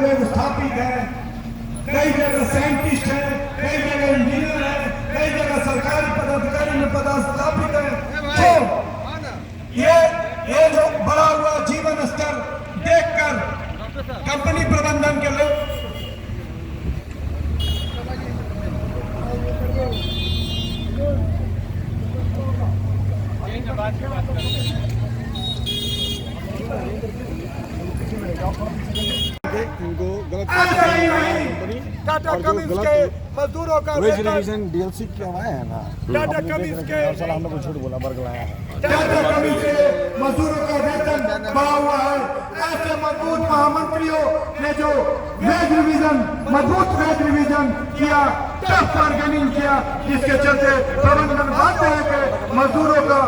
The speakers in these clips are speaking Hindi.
व्यवस्थापिक हैं, कई जगह साइंटिस्ट हैं, कई जगह इंजीनियर हैं, कई जगह सरकारी पदाधिकारी में पदस्थापित हैं। तो ये जो बढ़ा हुआ जीवन स्तर देखकर कंपनी प्रबंधन के लोग इनको गलत टाटा कमिंस के मजदूरों का वेज रिवीजन डीएलसी क्या हुआ है ना, टाटा कमिंस के हम लोग झूठ बोला बरगलाया है। टाटा कमिंस के मजदूरों का वेतन बढ़ा हुआ है। ऐसे मजबूत महामंत्रियों ने जो मजबूत वेज रिवीजन किया, टफ बार्गेनिंग किया, जिसके चलते प्रबंधन बाध्य है कि मजदूरों का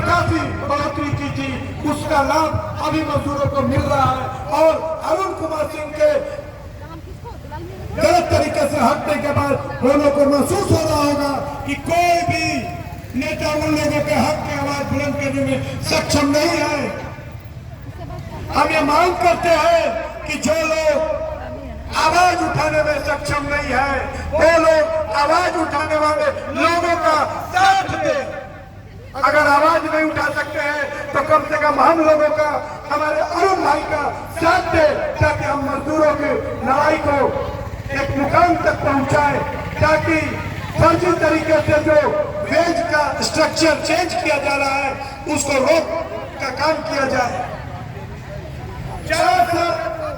काफी बढ़ोतरी की थी, उसका लाभ अभी मजदूरों को मिल रहा है। और अरुण कुमार सिंह के गलत तरीके से हटने के बाद लोगों को महसूस हो रहा होगा कि कोई भी नेता उन लोगों के हक की आवाज बुलंद करने में सक्षम नहीं है। हम ये मांग करते हैं कि जो लोग आवाज उठाने में सक्षम नहीं है, वो लोग आवाज उठाने वाले लोगों का साथ दें। अगर आवाज नहीं उठा सकते हैं तो कम से कम हम लोगों का, हमारे अरुण भाई का साथ दे, ताकि हम मजदूरों की लड़ाई को एक मुकाम तक पहुंचाए, ताकि फर्जी तरीके से जो वेज का स्ट्रक्चर चेंज किया जा रहा है उसको रोक का काम किया जाए। 4 साल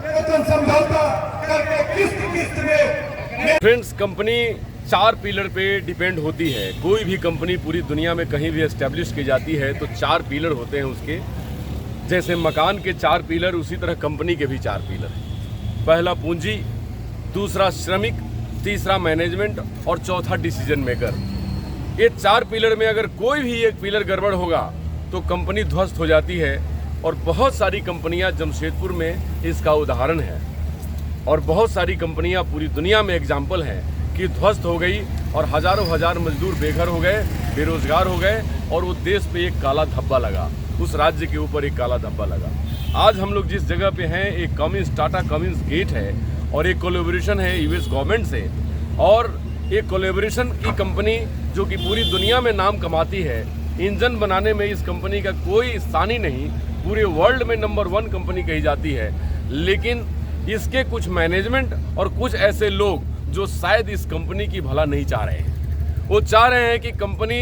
वेतन समझौता करके किस्त में। फ्रेंड्स, कंपनी 4 पिलर पे डिपेंड होती है। कोई भी कंपनी पूरी दुनिया में कहीं भी एस्टेब्लिश की जाती है तो 4 पिलर होते हैं उसके। जैसे मकान के 4 पिलर, उसी तरह कंपनी के भी 4 पिलर हैं। पहला पूंजी, दूसरा श्रमिक, तीसरा मैनेजमेंट और चौथा डिसीजन मेकर। ये 4 पिलर में अगर कोई भी एक पिलर गड़बड़ होगा तो कंपनी ध्वस्त हो जाती है। और बहुत सारी कंपनियां जमशेदपुर में इसका उदाहरण है, और बहुत सारी कंपनियां पूरी दुनिया में एग्जाम्पल हैं कि ध्वस्त हो गई और हजारों हजार मजदूर बेघर हो गए, बेरोजगार हो गए, और वो देश पे एक काला धब्बा लगा, उस राज्य के ऊपर एक काला धब्बा लगा। आज हम लोग जिस जगह पे हैं, एक कमिंस, टाटा कमिंस गेट है, और एक कोलैबोरेशन है यूएस गवर्नमेंट से, और एक कोलैबोरेशन की कंपनी जो कि पूरी दुनिया में नाम कमाती है। इंजन बनाने में इस कंपनी का कोई स्थान नहीं, पूरे वर्ल्ड में नंबर 1 कंपनी कही जाती है। लेकिन इसके कुछ मैनेजमेंट और कुछ ऐसे लोग जो शायद इस कंपनी की भला नहीं चाह रहे हैं, वो चाह रहे हैं कि कंपनी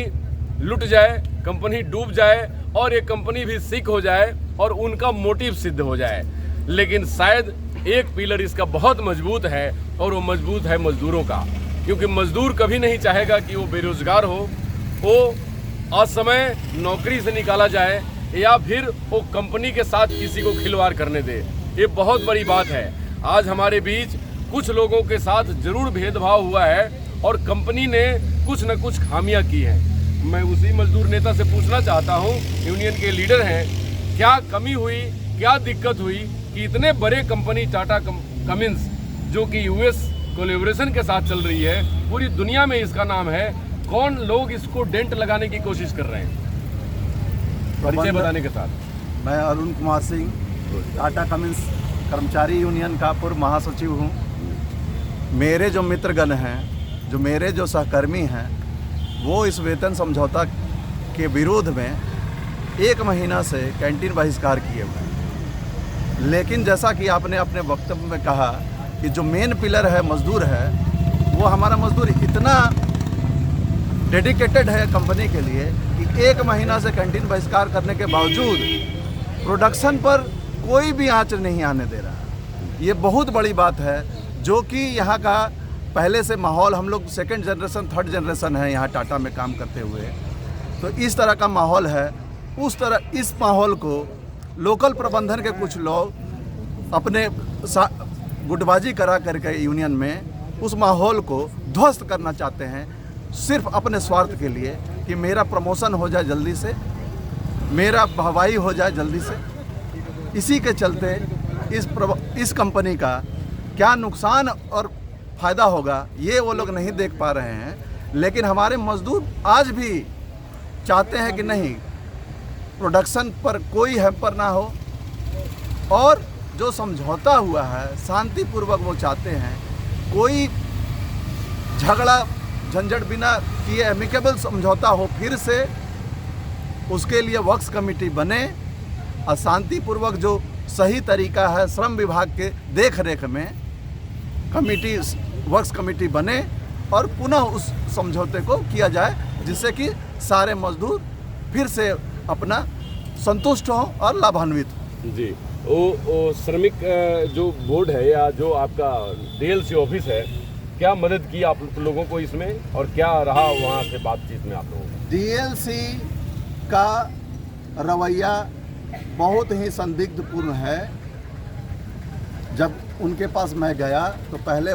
लुट जाए, कंपनी डूब जाए, और ये कंपनी भी सिक हो जाए और उनका मोटिव सिद्ध हो जाए। लेकिन शायद एक पिलर इसका बहुत मजबूत है, और वो मजबूत है मजदूरों का। क्योंकि मजदूर कभी नहीं चाहेगा कि वो बेरोजगार हो, वो असमय नौकरी से निकाला जाए, या फिर वो कंपनी के साथ किसी को खिलवाड़ करने दे। ये बहुत बड़ी बात है। आज हमारे बीच कुछ लोगों के साथ जरूर भेदभाव हुआ है, और कंपनी ने कुछ न कुछ खामियां की हैं। मैं उसी मजदूर नेता से पूछना चाहता हूं, यूनियन के लीडर हैं, क्या कमी हुई, क्या दिक्कत हुई कि इतने बड़े कंपनी टाटा कमिंस, जो कि यूएस कोलैबोरेशन के साथ चल रही है, पूरी दुनिया में इसका नाम है, कौन लोग इसको डेंट लगाने की कोशिश कर रहे हैं? परिचय बताने के साथ। मैं अरुण कुमार सिंह, टाटा कमिंस कर्मचारी यूनियन का पूर्व महासचिव हूँ। मेरे जो मित्रगण हैं, जो मेरे जो सहकर्मी हैं, वो इस वेतन समझौता के विरोध में 1 महीना से कैंटीन बहिष्कार किए हुए हैं। लेकिन जैसा कि आपने अपने वक्तव्य में कहा कि जो मेन पिलर है मजदूर है, वो हमारा मजदूर इतना डेडिकेटेड है कंपनी के लिए कि 1 महीना से कैंटीन बहिष्कार करने के बावजूद प्रोडक्शन पर कोई भी आंच नहीं आने दे रहा। ये बहुत बड़ी बात है, जो कि यहाँ का पहले से माहौल, हम लोग 2nd जनरेशन 3rd जनरेशन है यहाँ टाटा में काम करते हुए, तो इस तरह का माहौल है। उस तरह इस माहौल को लोकल प्रबंधन के कुछ लोग अपने गुटबाजी करा करके यूनियन में उस माहौल को ध्वस्त करना चाहते हैं, सिर्फ अपने स्वार्थ के लिए कि मेरा प्रमोशन हो जाए जल्दी से, मेरा भवाई हो जाए जल्दी से। इसी के चलते इस कंपनी का क्या नुकसान और फ़ायदा होगा ये वो लोग नहीं देख पा रहे हैं। लेकिन हमारे मजदूर आज भी चाहते हैं कि नहीं, प्रोडक्शन पर कोई हैम्पर ना हो, और जो समझौता हुआ है शांतिपूर्वक वो चाहते हैं, कोई झगड़ा झंझट बिना किए एमिकेबल समझौता हो, फिर से उसके लिए वर्क्स कमेटी बने और शांतिपूर्वक जो सही तरीका है श्रम विभाग के देख रेख में कमेटी वर्क्स कमेटी बने और पुनः उस समझौते को किया जाए, जिससे कि सारे मजदूर फिर से अपना संतुष्ट हों और लाभान्वित हों। जी, वो श्रमिक जो बोर्ड है या जो आपका डीएलसी ऑफिस है, क्या मदद की आप लोगों को इसमें और क्या रहा वहाँ से बातचीत में आप लोगों को? डीएलसी का रवैया बहुत ही संदिग्धपूर्ण है। जब उनके पास मैं गया तो पहले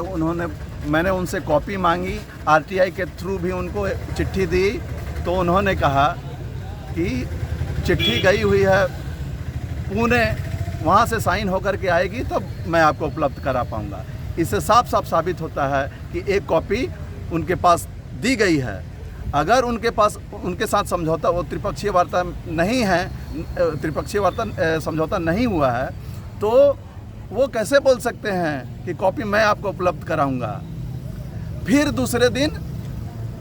मैंने उनसे कॉपी मांगी, आरटीआई के थ्रू भी उनको चिट्ठी दी, तो उन्होंने कहा कि चिट्ठी गई हुई है पुणे, वहाँ से साइन होकर के आएगी तब मैं आपको उपलब्ध करा पाऊँगा। इससे साफ साफ साबित होता है कि एक कॉपी उनके पास दी गई है। अगर उनके पास उनके साथ समझौता वो त्रिपक्षीय वार्ता नहीं है, त्रिपक्षीय वार्ता समझौता नहीं हुआ है, तो वो कैसे बोल सकते हैं कि कॉपी मैं आपको उपलब्ध कराऊंगा। फिर दूसरे दिन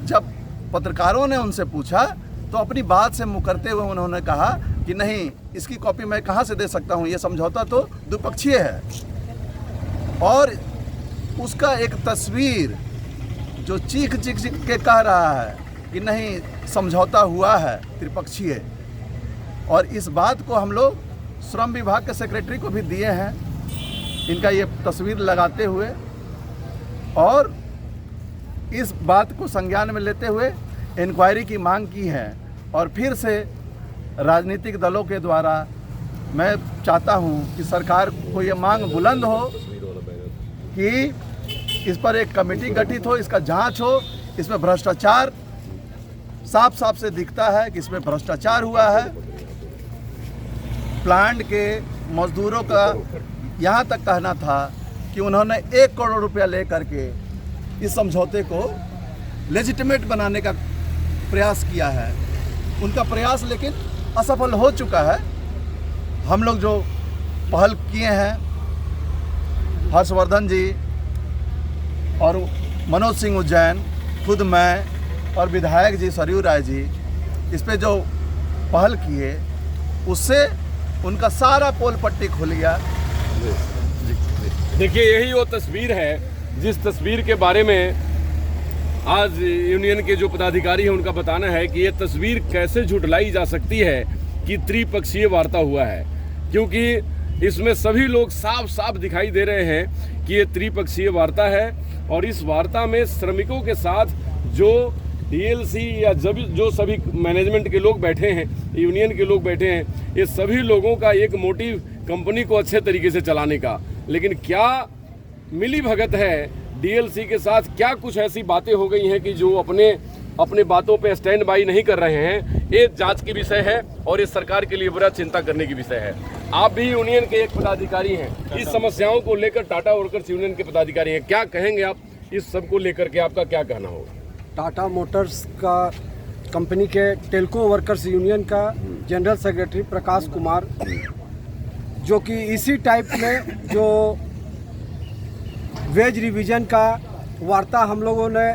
जब पत्रकारों ने उनसे पूछा तो अपनी बात से मुकरते हुए उन्होंने कहा कि नहीं, इसकी कॉपी मैं कहाँ से दे सकता हूँ, ये समझौता तो द्विपक्षीय है। और उसका एक तस्वीर जो चीख चीख के कह रहा है कि नहीं, समझौता हुआ है त्रिपक्षीय। और इस बात को हम लोग श्रम विभाग के सेक्रेटरी को भी दिए हैं, इनका ये तस्वीर लगाते हुए, और इस बात को संज्ञान में लेते हुए इंक्वायरी की मांग की है। और फिर से राजनीतिक दलों के द्वारा मैं चाहता हूँ कि सरकार को ये मांग बुलंद हो कि इस पर एक कमेटी गठित हो, इसका जांच हो। इसमें भ्रष्टाचार साफ साफ से दिखता है कि इसमें भ्रष्टाचार हुआ है। प्लांट के मजदूरों का यहाँ तक कहना था कि उन्होंने 1 करोड़ रुपया लेकर के इस समझौते को लेजिटिमेट बनाने का प्रयास किया है। उनका प्रयास लेकिन असफल हो चुका है। हम लोग जो पहल किए हैं, हर्षवर्धन जी और मनोज सिंह उज्जैन, खुद मैं और विधायक जी सरयू राय जी, इस पे जो पहल किए उससे उनका सारा पोल पट्टी खुल गया। देखिए, यही वो तस्वीर है जिस तस्वीर के बारे में आज यूनियन के जो पदाधिकारी हैं उनका बताना है कि ये तस्वीर कैसे झुठलाई जा सकती है कि त्रिपक्षीय वार्ता हुआ है, क्योंकि इसमें सभी लोग साफ साफ दिखाई दे रहे हैं कि ये त्रिपक्षीय वार्ता है। और इस वार्ता में श्रमिकों के साथ जो डीएलसी या जो सभी मैनेजमेंट के लोग बैठे हैं, यूनियन के लोग बैठे हैं, ये सभी लोगों का एक मोटिव कंपनी को अच्छे तरीके से चलाने का। लेकिन क्या मिली भगत है डीएलसी के साथ, क्या कुछ ऐसी बातें हो गई हैं कि जो अपने बातों पे स्टैंड बाई नहीं कर रहे हैं, ये जांच की विषय है और ये सरकार के लिए बड़ा चिंता करने की विषय है। आप भी यूनियन के एक पदाधिकारी हैं, इस समस्याओं को लेकर टाटा वर्कर्स यूनियन के पदाधिकारी हैं, क्या कहेंगे आप इस सब को लेकर के? आपका क्या कहना होगा? टाटा मोटर्स का कंपनी के टेल्को वर्कर्स यूनियन का जनरल सेक्रेटरी प्रकाश कुमार, जो कि इसी टाइप में जो वेज रिवीजन का वार्ता हम लोगों ने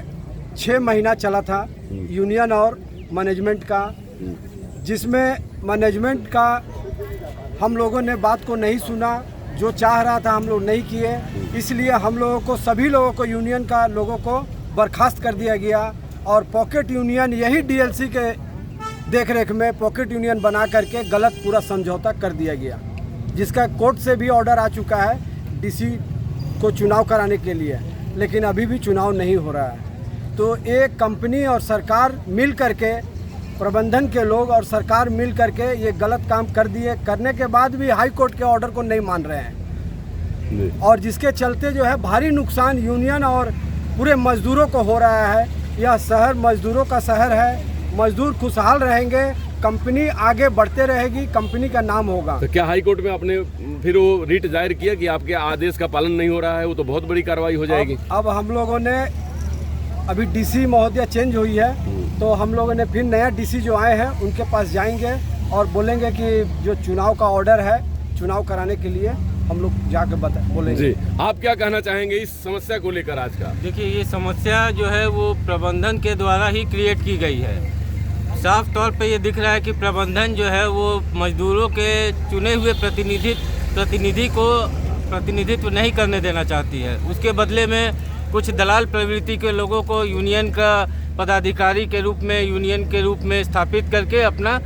6 महीना चला था यूनियन और मैनेजमेंट का, जिसमें मैनेजमेंट का हम लोगों ने बात को नहीं सुना, जो चाह रहा था हम लोग नहीं किए। इसलिए हम लोगों को, सभी लोगों को, यूनियन का लोगों को बर्खास्त कर दिया गया और पॉकेट यूनियन, यही डीएलसी के देखरेख में पॉकेट यूनियन बना करके गलत पूरा समझौता कर दिया गया, जिसका कोर्ट से भी ऑर्डर आ चुका है डीसी को चुनाव कराने के लिए, लेकिन अभी भी चुनाव नहीं हो रहा है। तो एक कंपनी और सरकार मिल करके, प्रबंधन के लोग और सरकार मिल करके ये गलत काम कर दिए, करने के बाद भी हाई कोर्ट के ऑर्डर को नहीं मान रहे हैं, और जिसके चलते जो है भारी नुकसान यूनियन और पूरे मजदूरों को हो रहा है। यह शहर मजदूरों का शहर है, मजदूर खुशहाल रहेंगे, कंपनी आगे बढ़ते रहेगी, कंपनी का नाम होगा। तो क्या हाई कोर्ट में आपने फिर वो रिट जाहिर किया कि आपके आदेश का पालन नहीं हो रहा है? वो तो बहुत बड़ी कार्रवाई हो जाएगी। अब हम लोगों ने, अभी डीसी महोदया चेंज हुई है, तो हम लोगों ने फिर नया डीसी जो आए हैं उनके पास जाएंगे और बोलेंगे कि जो चुनाव का ऑर्डर है चुनाव कराने के लिए, हम लोग जाके बोलेंगे। जी, आप क्या कहना चाहेंगे इस समस्या को लेकर आज का? देखिए, ये समस्या जो है वो प्रबंधन के द्वारा ही क्रिएट की गई है। साफ तौर पे ये दिख रहा है कि प्रबंधन जो है वो मजदूरों के चुने हुए प्रतिनिधि को प्रतिनिधित्व नहीं करने देना चाहती है। उसके बदले में कुछ दलाल प्रवृत्ति के लोगों को यूनियन का पदाधिकारी के रूप में, यूनियन के रूप में स्थापित करके अपना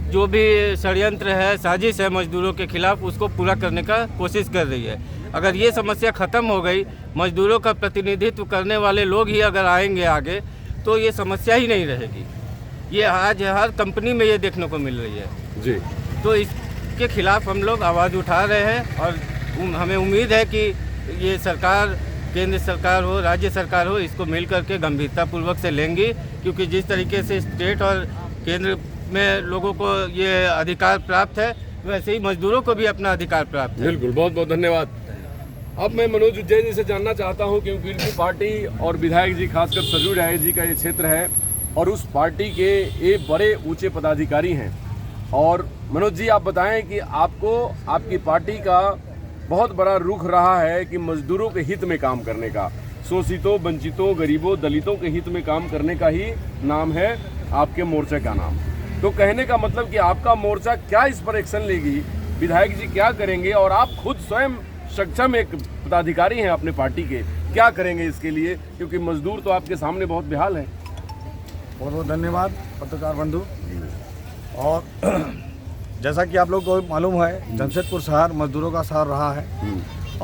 जो भी षड्यंत्र है, साजिश है मजदूरों के खिलाफ, उसको पूरा करने का कोशिश कर रही है। अगर ये समस्या ख़त्म हो गई, मजदूरों का प्रतिनिधित्व करने वाले लोग ही अगर आएंगे आगे, तो ये समस्या ही नहीं रहेगी। ये आज हर कंपनी में ये देखने को मिल रही है जी। तो इसके खिलाफ हम लोग आवाज़ उठा रहे हैं और हमें उम्मीद है कि ये सरकार, केंद्र सरकार हो, राज्य सरकार हो, इसको मिल करके गंभीरतापूर्वक से लेंगी, क्योंकि जिस तरीके से स्टेट और केंद्र में लोगों को ये अधिकार प्राप्त है, वैसे ही मजदूरों को भी अपना अधिकार प्राप्त है। बिल्कुल, बहुत बहुत धन्यवाद। अब मैं मनोज उज्जैन जी से जानना चाहता हूं, क्योंकि इनकी पार्टी और विधायक जी, खासकर सरजू राय जी का ये क्षेत्र है और उस पार्टी के ये बड़े ऊंचे पदाधिकारी हैं। और मनोज जी, आप बताएं कि आपको आपकी पार्टी का बहुत बड़ा रुख रहा है कि मजदूरों के हित में काम करने का, शोषितों, वंचितों, गरीबों, दलितों के हित में काम करने का ही नाम है आपके मोर्चे का नाम। तो कहने का मतलब कि आपका मोर्चा क्या इस पर एक्शन लेगी, विधायक जी क्या करेंगे, और आप खुद स्वयं सक्षम एक पदाधिकारी हैं अपने पार्टी के, क्या करेंगे इसके लिए, क्योंकि मजदूर तो आपके सामने बहुत बेहाल है। बहुत बहुत धन्यवाद पत्रकार बंधु। और जैसा कि आप लोग को मालूम है, जमशेदपुर शहर मजदूरों का शहर रहा है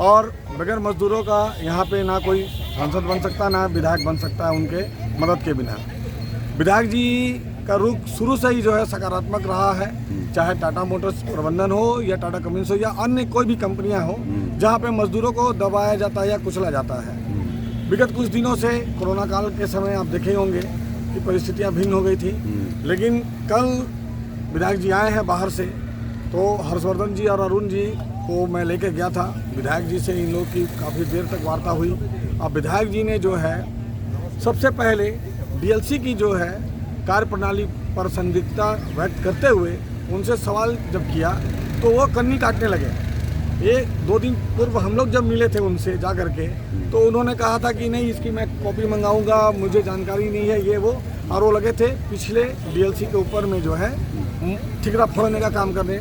और बगैर मजदूरों का यहाँ पे ना कोई सांसद बन सकता, ना विधायक बन सकता है उनके मदद के बिना। विधायक जी का रुख शुरू से ही जो है सकारात्मक रहा है, चाहे टाटा मोटर्स प्रबंधन हो या टाटा कम्युनिस्ट हो या अन्य कोई भी कंपनियां हो जहां पे मजदूरों को दबाया जाता है या कुचला जाता है। विगत कुछ दिनों से कोरोना काल के समय आप देखे होंगे कि परिस्थितियां भिन्न हो गई थी, लेकिन कल विधायक जी आए हैं बाहर से, तो हर्षवर्धन जी और अरुण जी को मैं लेके गया था। विधायक जी से इन लोग की काफ़ी देर तक वार्ता हुई। अब विधायक जी ने जो है सबसे पहले डीएलसी की जो है कार्यप्रणाली पर संदिग्धता व्यक्त करते हुए उनसे सवाल जब किया तो वो कन्नी काटने लगे। ये 2 दिन पूर्व हम लोग जब मिले थे उनसे जा करके, तो उन्होंने कहा था कि नहीं, इसकी मैं कॉपी मंगाऊंगा, मुझे जानकारी नहीं है, ये वो, और वो लगे थे पिछले डीएलसी के ऊपर में जो है ठिकरा फोड़ने का काम कर रहे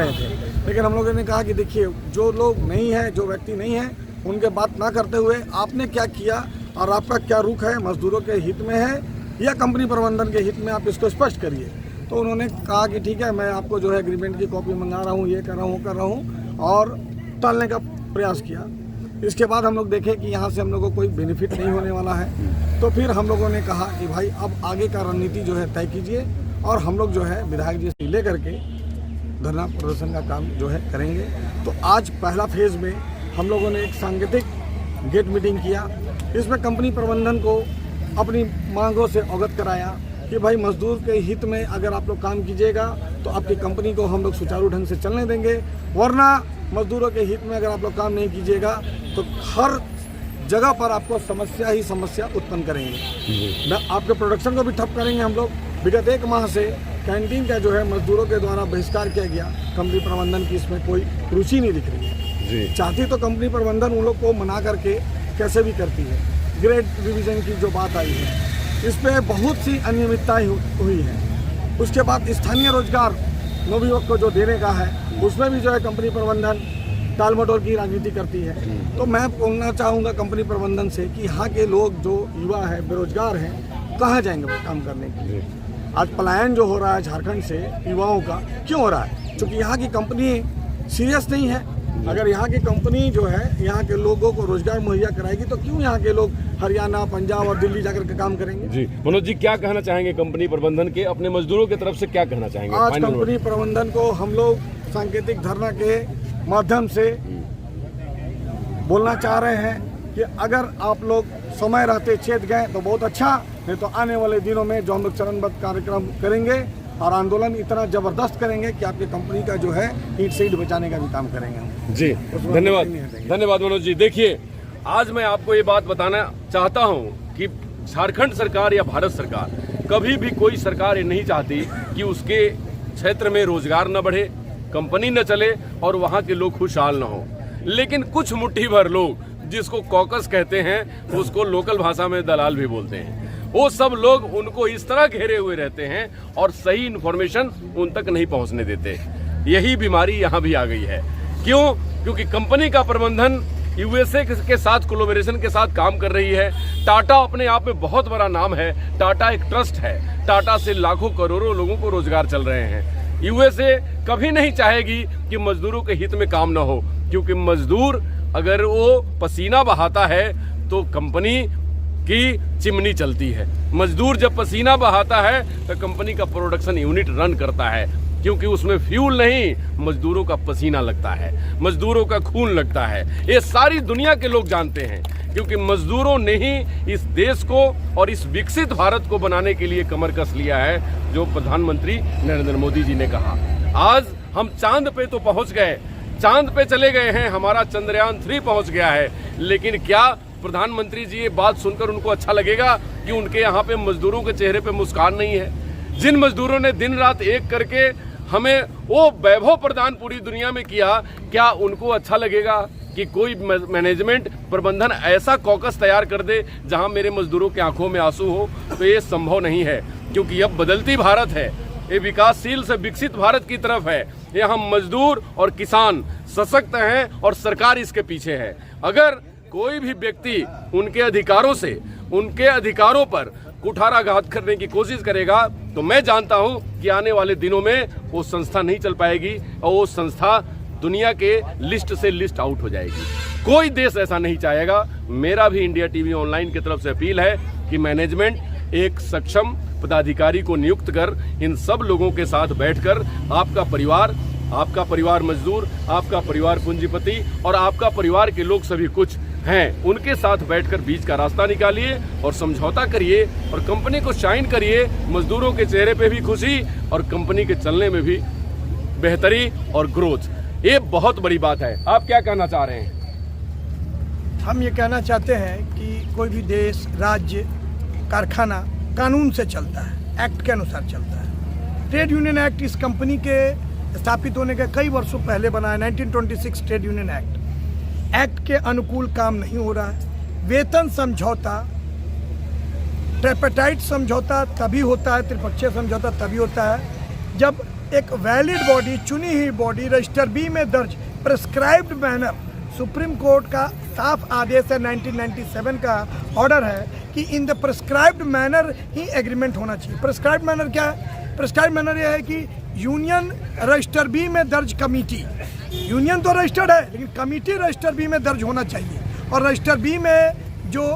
थे। लेकिन हम लोगों ने कहा कि देखिए, जो लोग नहीं है, जो व्यक्ति नहीं है, उनके बात ना करते हुए आपने क्या किया और आपका क्या रुख है, मजदूरों के हित में है या कंपनी प्रबंधन के हित में, आप इसको स्पष्ट करिए। तो उन्होंने कहा कि ठीक है, मैं आपको जो है एग्रीमेंट की कॉपी मंगा रहा हूँ, ये कर रहा हूँ, वो कर रहा हूँ, और टालने का प्रयास किया। इसके बाद हम लोग देखे कि यहाँ से हम लोगों को कोई बेनिफिट नहीं होने वाला है, तो फिर हम लोगों ने कहा कि भाई अब आगे का रणनीति जो है तय कीजिए, और हम लोग जो है विधायक जी से ले करके धरना प्रदर्शन का काम जो है करेंगे। तो आज पहला फेज में हम लोगों ने एक सांकेतिक गेट मीटिंग किया। इसमें कंपनी प्रबंधन को अपनी मांगों से अवगत कराया कि भाई मजदूर के हित में अगर आप लोग काम कीजिएगा तो आपकी कंपनी को हम लोग सुचारू ढंग से चलने देंगे, वरना मजदूरों के हित में अगर आप लोग काम नहीं कीजिएगा तो हर जगह पर आपको समस्या ही समस्या उत्पन्न करेंगे। आपके प्रोडक्शन को भी ठप करेंगे हम लोग। विगत 1 माह से कैंटीन का जो है मजदूरों के द्वारा बहिष्कार किया गया। कंपनी प्रबंधन की इसमें कोई रुचि नहीं दिख रही है। चाहती तो कंपनी प्रबंधन उन लोग को मना करके कैसे भी करती है। ग्रेड डिवीज़न की जो बात आई है, इस पर बहुत सी अनियमितताएं हुई हैं। उसके बाद स्थानीय रोजगार नवयुवक को जो देने का है, उसमें भी जो है कंपनी प्रबंधन टाल मटोल की राजनीति करती है। तो मैं बोलना चाहूँगा कंपनी प्रबंधन से कि यहाँ के लोग जो युवा है, बेरोजगार हैं, कहाँ जाएंगे वो काम करने के लिए। आज पलायन जो हो रहा है झारखंड से युवाओं का, क्यों हो रहा है? क्योंकि यहाँ की कंपनी सीरियस नहीं है। अगर यहाँ की कंपनी जो है यहाँ के लोगों को रोजगार मुहैया कराएगी तो क्यों यहाँ के लोग हरियाणा, पंजाब और दिल्ली जाकर के काम करेंगे। जी मनोज जी, क्या कहना चाहेंगे कंपनी प्रबंधन के, अपने मजदूरों की तरफ से क्या कहना चाहेंगे? आज कंपनी प्रबंधन को हम लोग सांकेतिक धरना के माध्यम से बोलना चाह रहे हैं कि अगर आप लोग समय रहते चेत गए तो बहुत अच्छा, नहीं तो आने वाले दिनों में जो हम लोग चरणबद्ध कार्यक्रम करेंगे और आंदोलन इतना जबरदस्त करेंगे कि आपकी कंपनी का जो है ईंट से ईंट बचाने का भी काम करेंगे। जी धन्यवाद, धन्यवाद मनोज जी। देखिए, आज मैं आपको ये बात बताना चाहता हूँ कि झारखंड सरकार या भारत सरकार, कभी भी कोई सरकार ये नहीं चाहती कि उसके क्षेत्र में रोजगार न बढ़े, कंपनी न चले और वहाँ के लोग खुशहाल न हो। लेकिन कुछ मुट्ठी भर लोग जिसको कॉकस कहते हैं, उसको लोकल भाषा में दलाल भी बोलते हैं, वो सब लोग उनको इस तरह घेरे हुए रहते हैं और सही इन्फॉर्मेशन उन तक नहीं पहुंचने देते। यही बीमारी यहाँ भी आ गई है। क्यों? क्योंकि कंपनी का प्रबंधन यूएसए के साथ कोलैबोरेशन के साथ काम कर रही है। टाटा अपने आप में बहुत बड़ा नाम है, टाटा एक ट्रस्ट है, टाटा से लाखों करोड़ों लोगों को रोजगार चल रहे हैं। यूएसए कभी नहीं चाहेगी कि मजदूरों के हित में काम ना हो, क्योंकि मजदूर अगर वो पसीना बहाता है तो कंपनी की चिमनी चलती है। मजदूर जब पसीना बहाता है तो कंपनी का प्रोडक्शन यूनिट रन करता है, क्योंकि उसमें फ्यूल नहीं, मजदूरों का पसीना लगता है, मजदूरों का खून लगता है। ये सारी दुनिया के लोग जानते हैं, क्योंकि मजदूरों ने ही इस देश को और इस विकसित भारत को बनाने के लिए कमर कस लिया है, जो प्रधानमंत्री नरेंद्र मोदी जी ने कहा। आज हम चांद पे तो पहुंच गए, चांद पे चले गए हैं, हमारा चंद्रयान 3 पहुंच गया है, लेकिन क्या प्रधानमंत्री जी ये बात सुनकर उनको अच्छा लगेगा कि उनके यहाँ पे मजदूरों के चेहरे पे मुस्कान नहीं है? जिन मजदूरों ने दिन रात एक करके हमें वो वैभव प्रदान पूरी दुनिया में किया, क्या उनको अच्छा लगेगा कि कोई मैनेजमेंट प्रबंधन ऐसा कॉकस तैयार कर दे जहां मेरे मजदूरों की आंखों में आंसू हो? तो ये संभव नहीं है, क्योंकि अब बदलती भारत है, ये विकासशील से विकसित भारत की तरफ है। यहाँ मजदूर और किसान सशक्त हैं और सरकार इसके पीछे है। अगर कोई भी व्यक्ति उनके अधिकारों से, उनके अधिकारों पर कुठाराघात करने की कोशिश करेगा तो मैं जानता हूं कि आने वाले दिनों में वो संस्था नहीं चल पाएगी और वो संस्था दुनिया के लिस्ट से लिस्ट आउट हो जाएगी। कोई देश ऐसा नहीं चाहेगा। मेरा भी इंडिया टीवी ऑनलाइन की तरफ से अपील है कि मैनेजमेंट एक सक्षम पदाधिकारी को नियुक्त कर इन सब लोगों के साथ बैठकर आपका परिवार मजदूर, आपका परिवार पूंजीपति और आपका परिवार के लोग सभी कुछ हैं, उनके साथ बैठकर बीच का रास्ता निकालिए और समझौता करिए और कंपनी को शाइन करिए। मजदूरों के चेहरे पे भी खुशी और कंपनी के चलने में भी बेहतरी और ग्रोथ, ये बहुत बड़ी बात है। आप क्या कहना चाह रहे हैं? हम ये कहना चाहते हैं कि कोई भी देश, राज्य, कारखाना कानून से चलता है, एक्ट के अनुसार चलता है। ट्रेड यूनियन एक्ट इस कंपनी के स्थापित होने के कई वर्षों पहले बना है, 1926 ट्रेड यूनियन एक्ट के अनुकूल काम नहीं हो रहा है। वेतन समझौता, ट्रिपार्टाइट समझौता तभी होता है, त्रिपक्षीय समझौता तभी होता है जब एक वैलिड बॉडी, चुनी हुई बॉडी, रजिस्टर बी में दर्ज प्रिस्क्राइब्ड मैनर, सुप्रीम कोर्ट का साफ आदेश है, 1997 का ऑर्डर है कि in the prescribed manner he agreement होना चाहिए। प्रिस्क्राइब्ड मैनर क्या है? प्रिस्क्राइब्ड मैनर यह है कि यूनियन रजिस्टर बी में दर्ज कमेटी, यूनियन तो रजिस्टर्ड है लेकिन कमेटी रजिस्टर बी में दर्ज होना चाहिए, और रजिस्टर बी में जो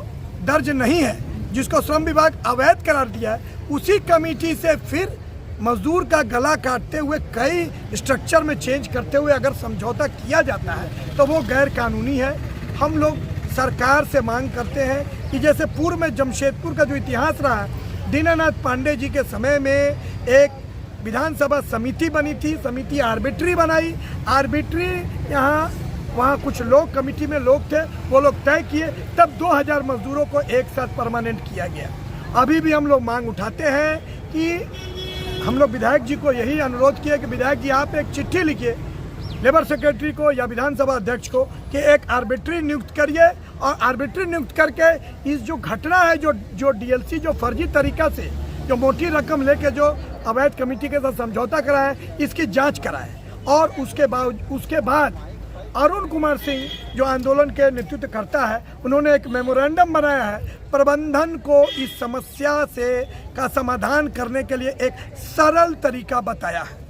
दर्ज नहीं है, जिसको श्रम विभाग अवैध करार दिया है, उसी कमेटी से फिर मजदूर का गला काटते हुए, कई स्ट्रक्चर में चेंज करते हुए अगर समझौता किया जाता है तो वो गैर कानूनी है। हम लोग सरकार से मांग करते हैं कि जैसे पूर्व में जमशेदपुर का जो इतिहास रहा है, दीनानाथ पांडे जी के समय में एक विधानसभा समिति बनी थी, समिति आर्बिट्री बनाई, आर्बिट्री यहाँ वहाँ कुछ लोग कमेटी में लोग थे, वो लोग तय किए, तब 2000 मजदूरों को एक साथ परमानेंट किया गया। अभी भी हम लोग मांग उठाते हैं कि हम लोग विधायक जी को यही अनुरोध किया कि विधायक जी आप एक चिट्ठी लिखिए लेबर सेक्रेटरी को या विधानसभा अध्यक्ष को कि एक आर्बिट्री नियुक्त करिए, और आर्बिट्री नियुक्त करके इस जो घटना है, जो डीएलसी जो फर्जी तरीका से जो मोटी रकम लेके जो अवैध कमेटी के साथ समझौता कराए, इसकी जांच कराए। और उसके बाद अरुण कुमार सिंह जो आंदोलन के नेतृत्व करता है, उन्होंने एक मेमोरेंडम बनाया है, प्रबंधन को इस समस्या का समाधान करने के लिए एक सरल तरीका बताया है।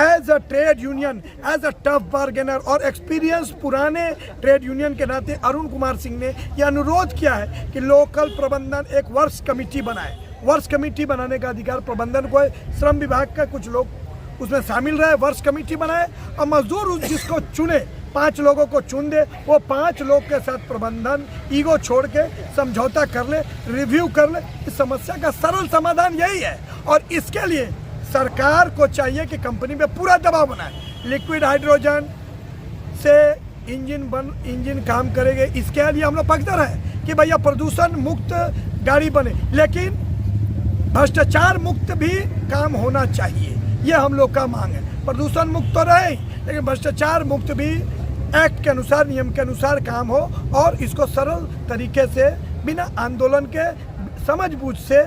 As a trade union, as a tough bargainer और एक्सपीरियंस पुराने ट्रेड यूनियन के नाते अरुण कुमार सिंह ने यह अनुरोध किया है कि लोकल प्रबंधन एक वर्क्स कमेटी बनाए। वर्क्स कमेटी बनाने का अधिकार प्रबंधन को है, श्रम विभाग का कुछ लोग उसमें शामिल रहे, वर्क्स कमेटी बनाए और मजदूर जिसको चुने, 5 लोगों को चुन दे, वो 5 लोग के साथ प्रबंधन ईगो छोड़ के समझौता कर ले, रिव्यू कर ले। इस समस्या का सरल समाधान यही है, और इसके लिए सरकार को चाहिए कि कंपनी पे पूरा दबाव बनाए। लिक्विड हाइड्रोजन से इंजन काम करेंगे, इसके लिए हम लोग पक्षधर हैं कि भैया प्रदूषण मुक्त गाड़ी बने, लेकिन भ्रष्टाचार मुक्त भी काम होना चाहिए, ये हम लोग का मांग है। प्रदूषण मुक्त तो रहे, लेकिन भ्रष्टाचार मुक्त भी एक्ट के अनुसार, नियम के अनुसार काम हो और इसको सरल तरीके से बिना आंदोलन के समझबूझ से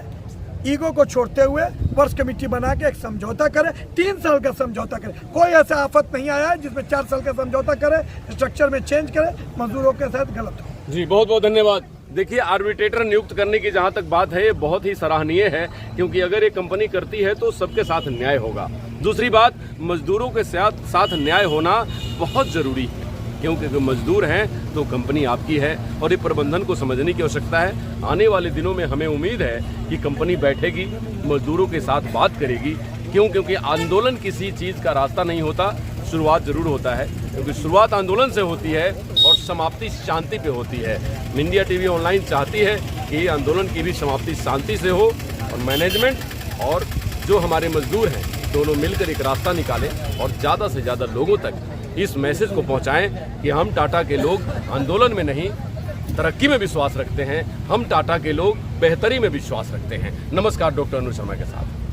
ईगो को छोड़ते हुए वर्ष कमेटी बना के एक समझौता करे, 3 साल का समझौता करे। कोई ऐसा आफत नहीं आया है जिसमें 4 साल का समझौता करे, स्ट्रक्चर में चेंज करे, मजदूरों के साथ गलत हो। जी बहुत बहुत धन्यवाद। देखिए, आर्बिट्रेटर नियुक्त करने की जहां तक बात है, ये बहुत ही सराहनीय है, क्योंकि अगर ये कंपनी करती है तो सबके साथ न्याय होगा। दूसरी बात, मजदूरों के साथ न्याय होना बहुत ज़रूरी है, क्योंकि अगर मजदूर हैं तो कंपनी आपकी है और ये प्रबंधन को समझने की आवश्यकता है। आने वाले दिनों में हमें उम्मीद है कि कंपनी बैठेगी, मजदूरों के साथ बात करेगी। क्योंकि आंदोलन किसी चीज़ का रास्ता नहीं होता, शुरुआत जरूर होता है, क्योंकि शुरुआत आंदोलन से होती है और समाप्ति शांति पे होती है। इंडिया टीवी ऑनलाइन चाहती है कि ये आंदोलन की भी समाप्ति शांति से हो और मैनेजमेंट और जो हमारे मजदूर हैं दोनों मिलकर एक रास्ता निकालें और ज़्यादा से ज़्यादा लोगों तक इस मैसेज को पहुंचाएं कि हम टाटा के लोग आंदोलन में नहीं, तरक्की में विश्वास रखते हैं। हम टाटा के लोग बेहतरी में विश्वास रखते हैं। नमस्कार, डॉक्टर अनुज शर्मा के साथ।